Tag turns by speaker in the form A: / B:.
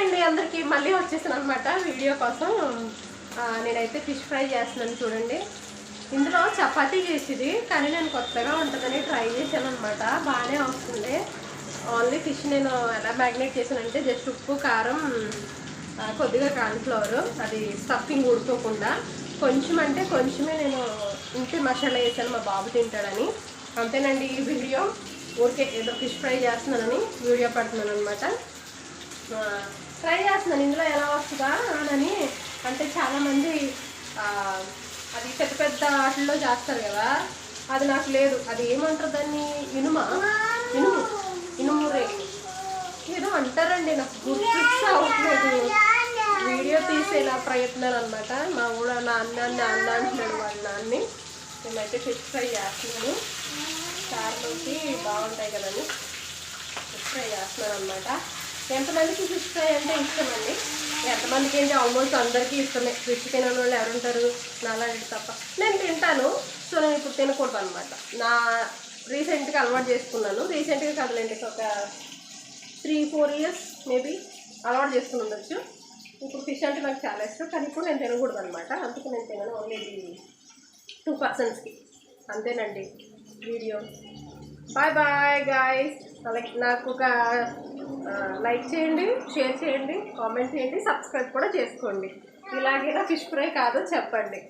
A: అండి అందరికీ, మళ్ళీ వచ్చేసాను అనమాట వీడియో కోసం. నేనైతే ఫిష్ ఫ్రై చేస్తున్నాను చూడండి. ఇందులో చపాతీ చేసేది, కానీ నేను కొత్తగా ఉంటుందని ట్రై చేశాను అనమాట. బాగానే వస్తుంది. ఓన్లీ ఫిష్ నేను ఎలా మ్యాగ్నేట్ చేశానంటే జస్ట్ ఉప్పు, కారం, కొద్దిగా కార్న్ఫ్లవర్, అది స్టఫింగ్ ఉడుకోకుండా కొంచెం అంటే కొంచెమే నేను ఇంటి మసాలా వేసాను, మా బాబు తింటాడని. అంతేనండి ఈ వీడియో. ఊరికే ఏదో ఫిష్ ఫ్రై చేస్తున్నానని వీడియో పడుతున్నాను అనమాట. ట్రై చేస్తున్నాను ఇందులో ఎలా వస్తుందా అని. అంటే చాలామంది అది పెద్ద పెద్ద వాటిల్లో చేస్తారు కదా, అది నాకు లేదు. అది ఏమంటారు దాన్ని, ఇనుము రేకు ఏదో అంటారండి, నాకు గుర్తు అవ్వట్లేదు. వీడియో తీసేలా ప్రయత్నాలు అనమాట. మా కూడా నా అన్న అంటున్నాడు వాళ్ళ నాన్ని. మేమైతే ఫిష్ ఫ్రై చేస్తున్నాను. చారులోకి బాగుంటాయి కదండి, ఫిష్ ఫ్రై చేస్తున్నాను అనమాట. ఎంతమందికి ఫిష్ ఫ్రై అంటే ఇష్టమండి? ఎంతమందికి ఏంటి, ఆల్మోస్ట్ అందరికీ ఇష్టమే. ఫిష్ తినని వాళ్ళు ఎవరుంటారు? నాలాంటి తప్ప. నేను తింటాను, సో నేను ఇప్పుడు తినకూడదు అనమాట. నా రీసెంట్గా అలవాటు చేసుకున్నాను. రీసెంట్గా కదలండి, ఒక 3-4 years మేబీ అలవాటు చేసుకుని ఉండొచ్చు. ఇప్పుడు ఫిష్ అంటే నాకు చాలా ఇష్టం, కానీ ఇప్పుడు నేను తినకూడదు అనమాట. అందుకు నేను తినను, ఓన్లీ 2 personsకి. అంతేనండి వీడియో. Bye bye guys. అలాగే నాకు ఒక లైక్ చేయండి, షేర్ చేయండి, కామెంట్ చేయండి, సబ్స్క్రైబ్ కూడా చేసుకోండి. ఇలాగేనా ఫిష్ ఫ్రై కాదో చెప్పండి.